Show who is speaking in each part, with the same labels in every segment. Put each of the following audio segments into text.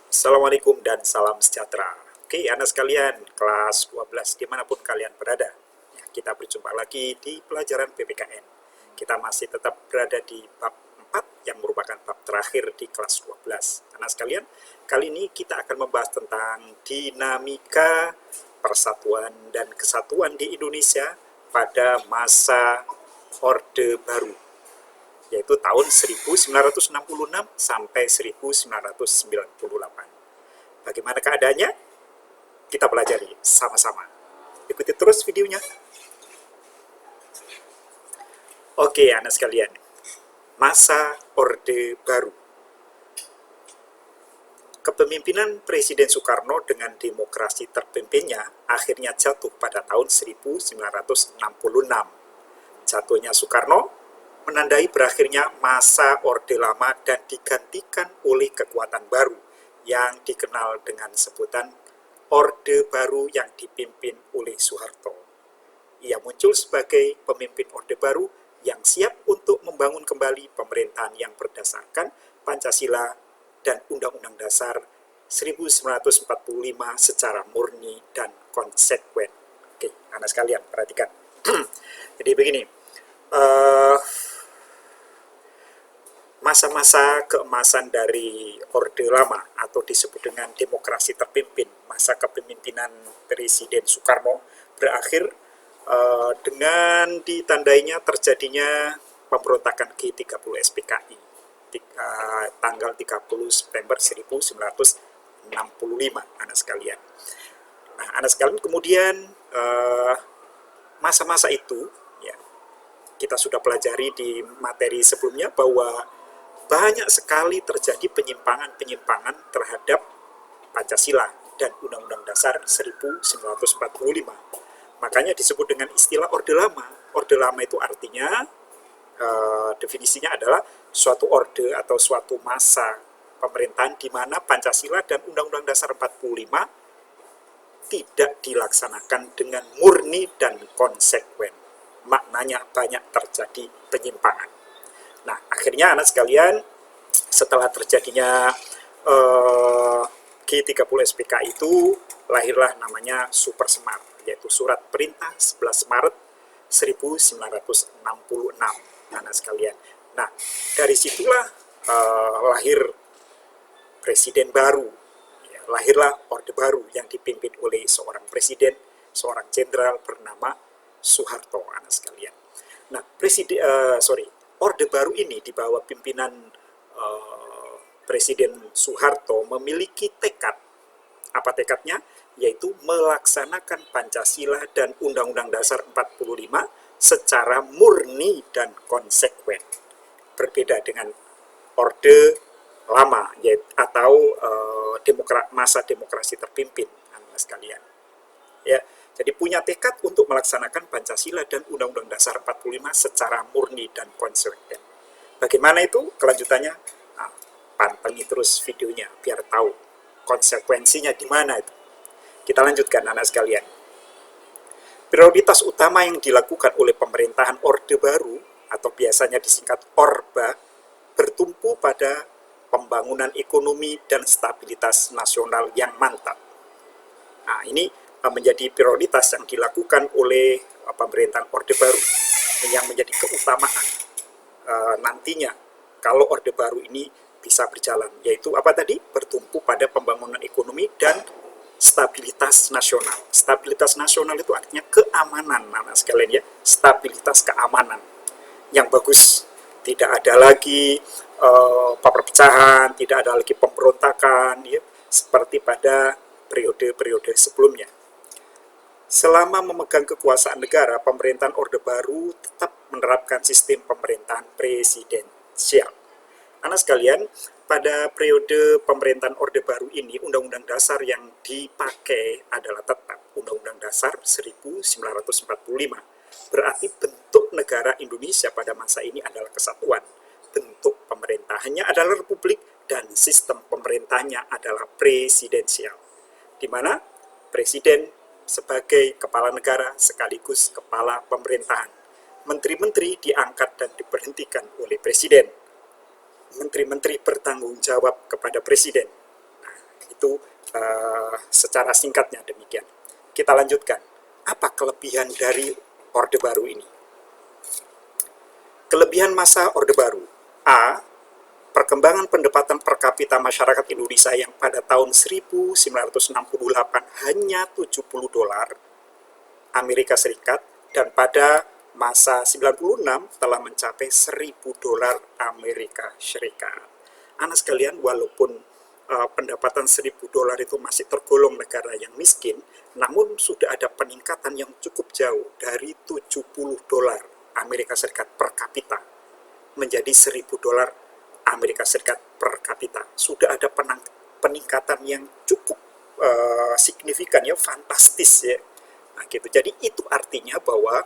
Speaker 1: Assalamualaikum dan salam sejahtera. Oke, anak sekalian, kelas 12 dimanapun kalian berada. Ya, kita berjumpa lagi di pelajaran PPKN. Kita masih tetap berada di bab 4 yang merupakan bab terakhir di kelas 12. Anak sekalian, kali ini kita akan membahas tentang dinamika persatuan dan kesatuan di Indonesia pada masa Orde Baru, yaitu tahun 1966 sampai 1998. Bagaimana keadaannya? Kita pelajari sama-sama. Ikuti terus videonya. Oke, anak sekalian. Masa Orde Baru. Kepemimpinan Presiden Soekarno dengan demokrasi terpimpinnya akhirnya jatuh pada tahun 1966. Jatuhnya Soekarno menandai berakhirnya masa Orde Lama dan digantikan oleh kekuatan baru yang dikenal dengan sebutan Orde Baru yang dipimpin oleh Soeharto. Ia muncul sebagai pemimpin Orde Baru yang siap untuk membangun kembali pemerintahan yang berdasarkan Pancasila dan Undang-Undang Dasar 1945 secara murni dan konsekuen. Oke, anak sekalian, perhatikan. Jadi begini, masa-masa keemasan dari Orde Lama atau disebut dengan demokrasi terpimpin, masa kepemimpinan Presiden Soekarno berakhir dengan ditandainya terjadinya pemberontakan G30 SPKI tanggal 30 September 1965, anak sekalian. Nah, anak sekalian, kemudian masa-masa itu ya, kita sudah pelajari di materi sebelumnya bahwa banyak sekali terjadi penyimpangan-penyimpangan terhadap Pancasila dan Undang-Undang Dasar 1945. Makanya disebut dengan istilah Orde Lama. Orde Lama itu artinya, definisinya adalah suatu orde atau suatu masa pemerintahan di mana Pancasila dan Undang-Undang Dasar 45 tidak dilaksanakan dengan murni dan konsekuen. Maknanya banyak terjadi penyimpangan. Nah, akhirnya anak sekalian, setelah terjadinya G30 SPK itu, lahirlah namanya Super Semar, yaitu Surat Perintah 11 Maret 1966, anak sekalian. Nah, dari situlah lahir presiden baru, ya, lahirlah Orde Baru yang dipimpin oleh seorang presiden, seorang jenderal bernama Soeharto, anak sekalian. Nah, Orde Baru ini di bawah pimpinan Presiden Soeharto memiliki tekad. Apa tekadnya? Yaitu melaksanakan Pancasila dan Undang-Undang Dasar 45 secara murni dan konsekuen. Berbeda dengan Orde Lama, atau masa demokrasi terpimpin, anak sekalian. Ya, jadi punya tekad untuk melaksanakan Pancasila dan Undang-Undang Dasar 45 secara murni dan konsekuen. Bagaimana itu kelanjutannya? Nah, pantengin terus videonya biar tahu konsekuensinya di mana itu. Kita lanjutkan, anak sekalian. Prioritas utama yang dilakukan oleh pemerintahan Orde Baru atau biasanya disingkat Orba bertumpu pada pembangunan ekonomi dan stabilitas nasional yang mantap. Nah, ini menjadi prioritas yang dilakukan oleh pemerintahan Orde Baru yang menjadi keutamaan nantinya kalau Orde Baru ini bisa berjalan, yaitu apa tadi? Bertumpu pada pembangunan ekonomi dan stabilitas nasional. Stabilitas nasional itu artinya keamanan, anak sekalian ya, stabilitas keamanan yang bagus. Tidak ada lagi perpecahan, tidak ada lagi pemberontakan, ya, seperti pada periode-periode sebelumnya. Selama memegang kekuasaan negara, pemerintahan Orde Baru tetap menerapkan sistem pemerintahan presidensial. Anak sekalian, pada periode pemerintahan Orde Baru ini, Undang-Undang Dasar yang dipakai adalah tetap Undang-Undang Dasar 1945. Berarti bentuk negara Indonesia pada masa ini adalah kesatuan. Bentuk pemerintahannya adalah republik dan sistem pemerintahnya adalah presidensial, di mana presiden sebagai kepala negara sekaligus kepala pemerintahan. Menteri-menteri diangkat dan diberhentikan oleh presiden. Menteri-menteri bertanggung jawab kepada presiden. Nah, Itu secara singkatnya demikian. Kita lanjutkan. Apa kelebihan dari Orde Baru ini? Kelebihan masa Orde Baru. A. Perkembangan pendapatan per kapita masyarakat Indonesia yang pada tahun 1968 hanya $70 Amerika Serikat, dan pada masa 96 telah mencapai $1.000 Amerika Serikat. Anak sekalian, walaupun pendapatan $1.000 itu masih tergolong negara yang miskin, namun sudah ada peningkatan yang cukup jauh dari $70 Amerika Serikat per kapita menjadi $1.000 Amerika Serikat per kapita. Sudah ada peningkatan yang cukup signifikan, ya, fantastis, ya. Nah, gitu. Jadi itu artinya bahwa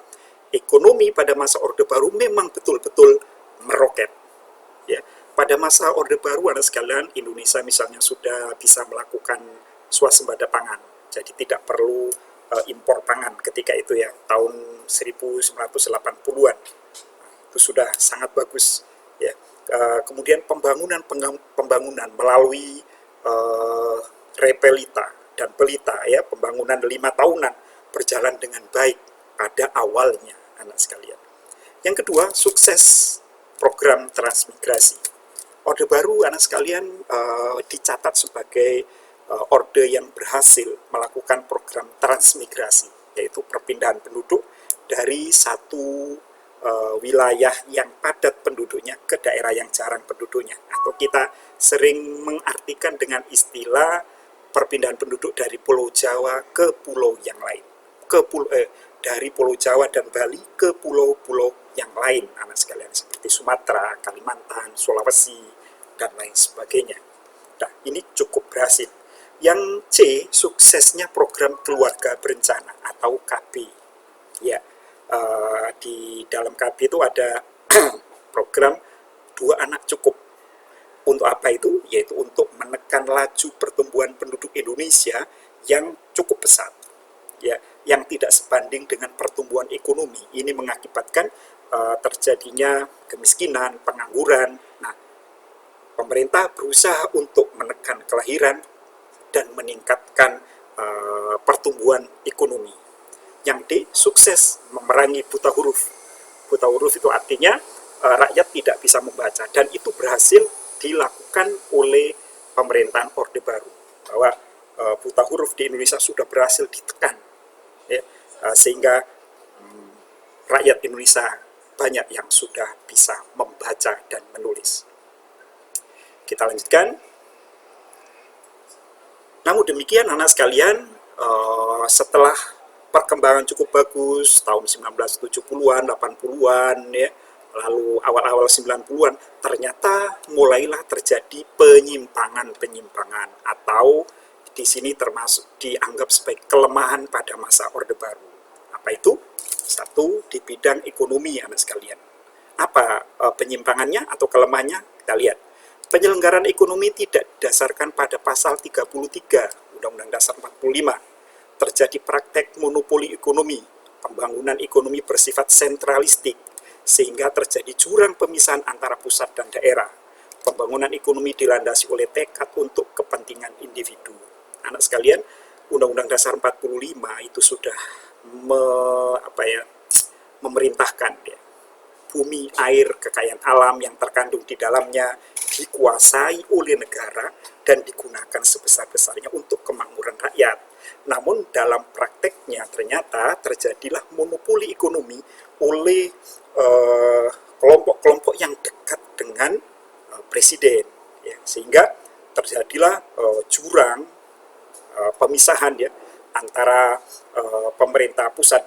Speaker 1: ekonomi pada masa Orde Baru memang betul-betul meroket, ya. Pada masa Orde Baru, anak sekalian, Indonesia misalnya sudah bisa melakukan swasembada pangan. Jadi tidak perlu impor pangan ketika itu, ya, tahun 1980-an. Itu sudah sangat bagus, ya. Kemudian pembangunan melalui Repelita dan Pelita, ya, pembangunan 5 tahunan berjalan dengan baik pada awalnya, anak sekalian. Yang kedua, sukses program transmigrasi. Orde Baru, anak sekalian, dicatat sebagai orde yang berhasil melakukan program transmigrasi, yaitu perpindahan penduduk dari satu wilayah yang padat penduduknya ke daerah yang jarang penduduknya, atau kita sering mengartikan dengan istilah perpindahan penduduk dari Pulau Jawa ke pulau yang lain, dari Pulau Jawa dan Bali ke pulau-pulau yang lain, anak sekalian, seperti Sumatera, Kalimantan, Sulawesi, dan lain sebagainya. Nah, ini cukup berhasil. Yang C, suksesnya program keluarga berencana atau KB, ya. Di dalam KB itu ada program 2 anak cukup. Untuk apa itu? Yaitu untuk menekan laju pertumbuhan penduduk Indonesia yang cukup pesat, ya, yang tidak sebanding dengan pertumbuhan ekonomi. Ini mengakibatkan terjadinya kemiskinan, pengangguran. Nah, pemerintah berusaha untuk menekan kelahiran dan meningkatkan pertumbuhan ekonomi. Yang D, sukses memerangi buta huruf. Buta huruf itu artinya rakyat tidak bisa membaca, dan itu berhasil dilakukan oleh pemerintahan Orde Baru, bahwa buta huruf di Indonesia sudah berhasil ditekan, ya, sehingga rakyat Indonesia banyak yang sudah bisa membaca dan menulis. Kita lanjutkan. Namun demikian, anak sekalian, setelah perkembangan cukup bagus tahun 1970-an, 80-an, ya, lalu awal-awal 90-an, ternyata mulailah terjadi penyimpangan-penyimpangan, atau di sini termasuk dianggap sebagai kelemahan pada masa Orde Baru. Apa itu? Satu, di bidang ekonomi, anak sekalian. Apa penyimpangannya atau kelemahannya? Kita lihat. Penyelenggaraan ekonomi tidak didasarkan pada pasal 33 Undang-Undang Dasar 45. Terjadi praktek monopoli ekonomi, pembangunan ekonomi bersifat sentralistik, sehingga terjadi jurang pemisahan antara pusat dan daerah. Pembangunan ekonomi dilandasi oleh tekad untuk kepentingan individu. Anak sekalian, Undang-Undang Dasar 45 itu sudah memerintahkan, ya, bumi, air, kekayaan alam yang terkandung di dalamnya dikuasai oleh negara dan digunakan sebesar-besarnya untuk kemakmuran rakyat. Namun dalam prakteknya ternyata terjadilah monopoli ekonomi oleh kelompok-kelompok yang dekat dengan presiden, ya, sehingga terjadilah jurang pemisahan, ya, antara pemerintah pusat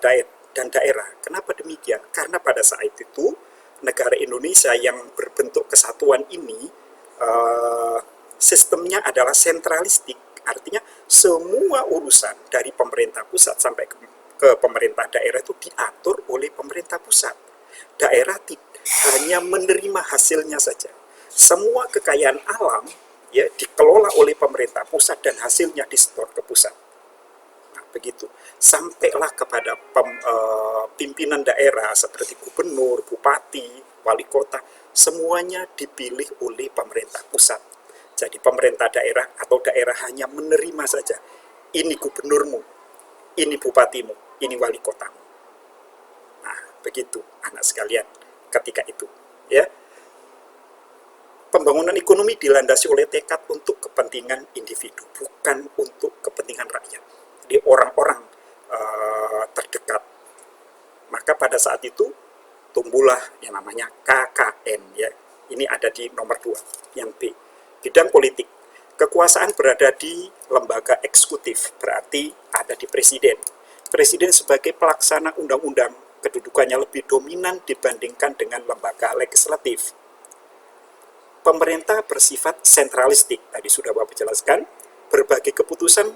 Speaker 1: dan daerah. Kenapa demikian? Karena pada saat itu negara Indonesia yang berbentuk kesatuan ini sistemnya adalah sentralistik. Artinya semua urusan dari pemerintah pusat sampai ke pemerintah daerah itu diatur oleh pemerintah pusat. Daerah hanya menerima hasilnya saja. Semua kekayaan alam, ya, dikelola oleh pemerintah pusat dan hasilnya disetor ke pusat. Nah, begitu. Sampailah kepada pimpinan daerah seperti gubernur, bupati, wali kota, semuanya dipilih oleh pemerintah pusat. Jadi pemerintah daerah atau daerah hanya menerima saja, ini gubernurmu, ini bupatimu, ini wali kotamu. Nah, begitu anak sekalian ketika itu. Ya, pembangunan ekonomi dilandasi oleh tekad untuk kepentingan individu, bukan untuk kepentingan rakyat. Jadi orang-orang terdekat. Maka pada saat itu tumbuhlah yang namanya KKN. Ya, ini ada di nomor 2, yang B. Bidang politik. Kekuasaan berada di lembaga eksekutif, berarti ada di presiden. Presiden sebagai pelaksana undang-undang, kedudukannya lebih dominan dibandingkan dengan lembaga legislatif. Pemerintah bersifat sentralistik, tadi sudah Bapak jelaskan. Berbagai keputusan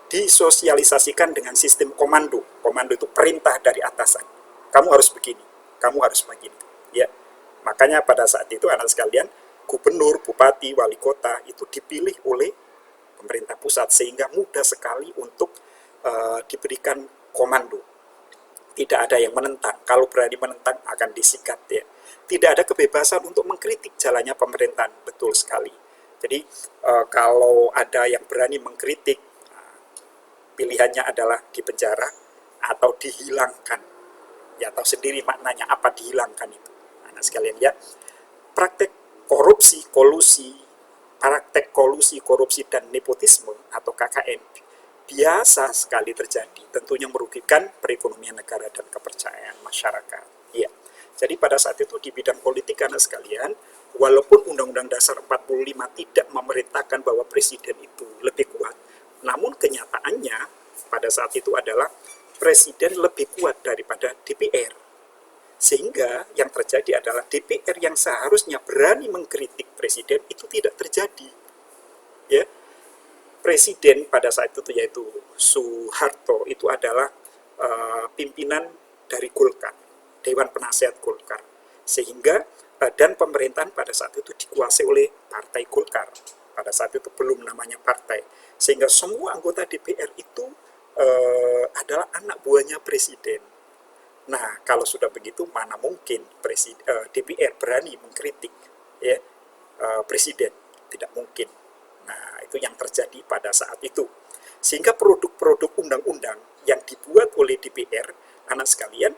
Speaker 1: disosialisasikan dengan sistem komando. Komando itu perintah dari atasan. Kamu harus begini, kamu harus begini. Ya, makanya pada saat itu anak sekalian, gubernur, bupati, wali kota itu dipilih oleh pemerintah pusat sehingga mudah sekali untuk diberikan komando. Tidak ada yang menentang. Kalau berani menentang akan disikat ya. Tidak ada kebebasan untuk mengkritik jalannya pemerintahan, betul sekali. Jadi kalau ada yang berani mengkritik, pilihannya adalah dipenjara atau dihilangkan. Ya, tahu sendiri maknanya apa dihilangkan itu, anak sekalian ya. Praktek korupsi, korupsi dan nepotisme atau KKN biasa sekali terjadi, tentunya merugikan perekonomian negara dan kepercayaan masyarakat. Ya. Jadi pada saat itu di bidang politik anak sekalian, walaupun Undang-Undang Dasar 45 tidak memerintahkan bahwa presiden itu lebih kuat, namun kenyataannya pada saat itu adalah presiden lebih kuat daripada DPR. Sehingga yang terjadi adalah DPR yang seharusnya berani mengkritik presiden itu tidak terjadi. Ya, presiden pada saat itu yaitu Soeharto itu adalah pimpinan dari Golkar, Dewan Penasehat Golkar, sehingga badan pemerintahan pada saat itu dikuasai oleh Partai Golkar. Pada saat itu belum namanya partai, sehingga semua anggota DPR itu adalah anak buahnya presiden. Nah, kalau sudah begitu, mana mungkin DPR berani mengkritik ya presiden? Tidak mungkin. Nah, itu yang terjadi pada saat itu. Sehingga produk-produk undang-undang yang dibuat oleh DPR, anak sekalian,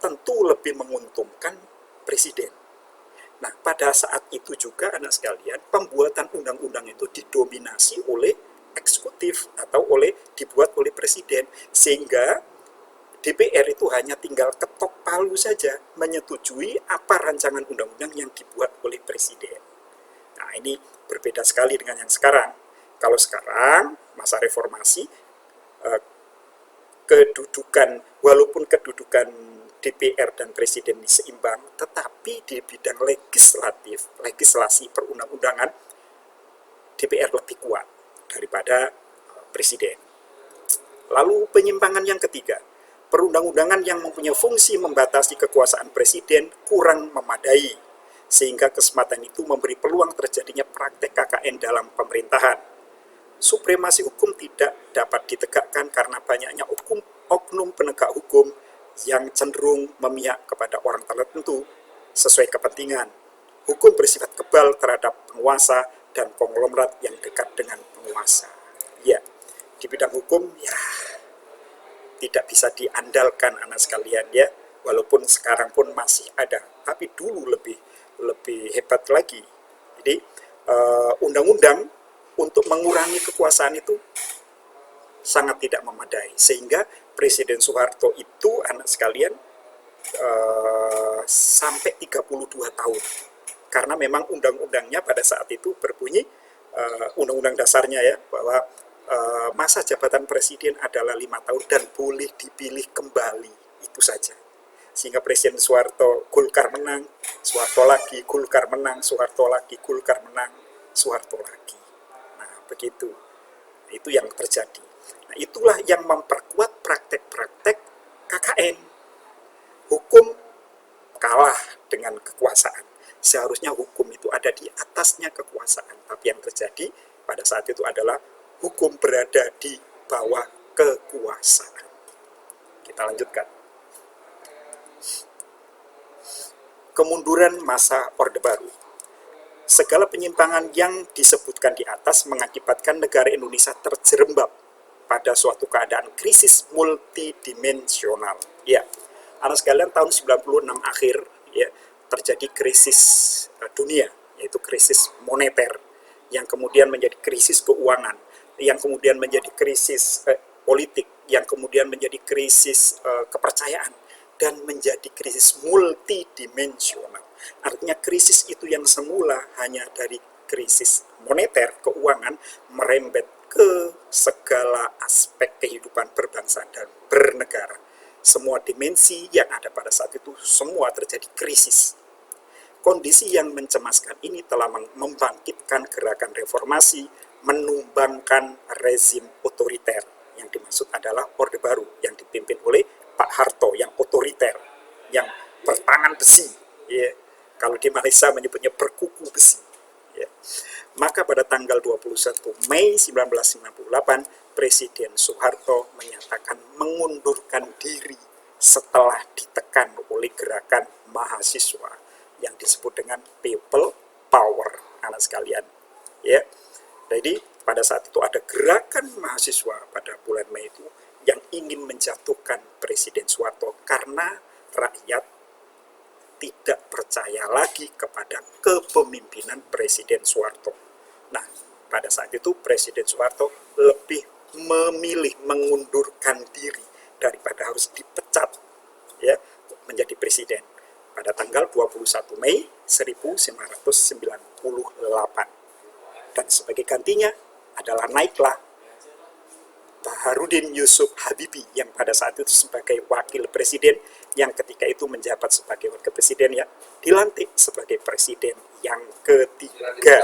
Speaker 1: tentu lebih menguntungkan presiden. Nah, pada saat itu juga, anak sekalian, pembuatan undang-undang itu didominasi oleh eksekutif atau dibuat oleh presiden, sehingga DPR itu hanya tinggal ketok palu saja menyetujui apa rancangan undang-undang yang dibuat oleh presiden. Nah, ini berbeda sekali dengan yang sekarang. Kalau sekarang, masa reformasi, walaupun kedudukan DPR dan presiden ini seimbang, tetapi di bidang legislasi perundang-undangan, DPR lebih kuat daripada presiden. Lalu penyimpangan yang ketiga, perundang-undangan yang mempunyai fungsi membatasi kekuasaan presiden kurang memadai, sehingga kesempatan itu memberi peluang terjadinya praktek KKN dalam pemerintahan. Supremasi hukum tidak dapat ditegakkan karena banyaknya oknum penegak hukum yang cenderung memihak kepada orang tertentu sesuai kepentingan. Hukum bersifat kebal terhadap penguasa dan konglomerat yang dekat dengan penguasa. Ya, di bidang hukum ya tidak bisa diandalkan anak sekalian ya, walaupun sekarang pun masih ada, tapi dulu lebih hebat lagi. Jadi undang-undang untuk mengurangi kekuasaan itu sangat tidak memadai, sehingga Presiden Soeharto itu anak sekalian sampai 32 tahun, karena memang undang-undangnya pada saat itu berbunyi, undang-undang dasarnya ya, bahwa masa jabatan presiden adalah 5 tahun dan boleh dipilih kembali, itu saja. Sehingga Presiden Soeharto, Golkar menang, Soeharto lagi, Golkar menang, Soeharto lagi, Golkar menang, Soeharto lagi. Nah, begitu. Itu yang terjadi. Nah, itulah yang memperkuat praktek-praktek KKN. Hukum kalah dengan kekuasaan. Seharusnya hukum itu ada di atasnya kekuasaan, tapi yang terjadi pada saat itu adalah hukum berada di bawah kekuasaan. Kita lanjutkan. Kemunduran masa Orde Baru. Segala penyimpangan yang disebutkan di atas mengakibatkan negara Indonesia terjerembab pada suatu keadaan krisis multidimensional. Ya, anak sekalian, tahun 96 akhir ya terjadi krisis dunia, yaitu krisis moneter, yang kemudian menjadi krisis keuangan, yang kemudian menjadi krisis politik, yang kemudian menjadi krisis kepercayaan, dan menjadi krisis multidimensional. Artinya krisis itu yang semula hanya dari krisis moneter, keuangan, merembet ke segala aspek kehidupan berbangsa dan bernegara. Semua dimensi yang ada pada saat itu semua terjadi krisis. Kondisi yang mencemaskan ini telah membangkitkan gerakan reformasi, menumbangkan rezim otoriter. Yang dimaksud adalah Orde Baru yang dipimpin oleh Pak Harto, yang otoriter, yang bertangan besi. Ya. Kalau di Malaysia menyebutnya berkuku besi. Ya. Maka pada tanggal 21 Mei 1998, Presiden Soeharto menyatakan mengundurkan diri setelah ditekan oleh gerakan mahasiswa yang disebut dengan People Power, anak sekalian. Ya. Jadi pada saat itu ada gerakan mahasiswa pada bulan Mei itu yang ingin menjatuhkan Presiden Soeharto karena rakyat tidak percaya lagi kepada kepemimpinan Presiden Soeharto. Nah, pada saat itu Presiden Soeharto lebih memilih mengundurkan diri daripada harus dipecat ya menjadi presiden pada tanggal 21 Mei 1998. Dan sebagai gantinya adalah naiklah Baharudin Yusuf Habibie yang pada saat itu sebagai wakil presiden, yang ketika itu menjabat sebagai wakil presiden ya dilantik sebagai presiden yang ketiga.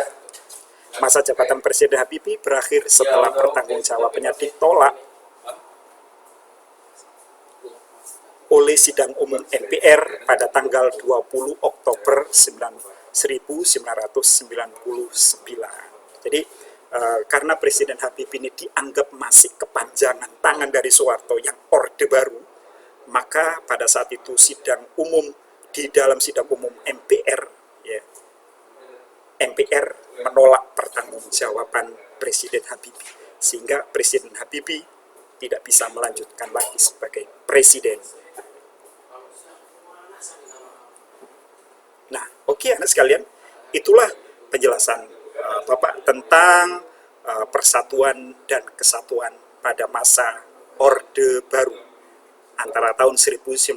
Speaker 1: Masa jabatan Presiden Habibie berakhir setelah pertanggungjawabannya ditolak oleh sidang umum MPR pada tanggal 20 Oktober 1999. Jadi karena Presiden Habibie ini dianggap masih kepanjangan tangan dari Soeharto yang Orde Baru, maka pada saat itu sidang umum, di dalam sidang umum MPR ya, MPR menolak pertanggungjawaban Presiden Habibie, sehingga Presiden Habibie tidak bisa melanjutkan lagi sebagai presiden. Nah, oke anak sekalian, itulah penjelasan Bapak tentang persatuan dan kesatuan pada masa Orde Baru antara tahun 1966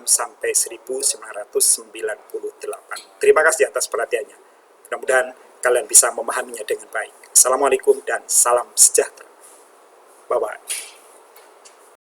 Speaker 1: sampai 1998. Terima kasih atas perhatiannya. Mudah-mudahan kalian bisa memahaminya dengan baik. Assalamualaikum dan salam sejahtera. Bye-bye.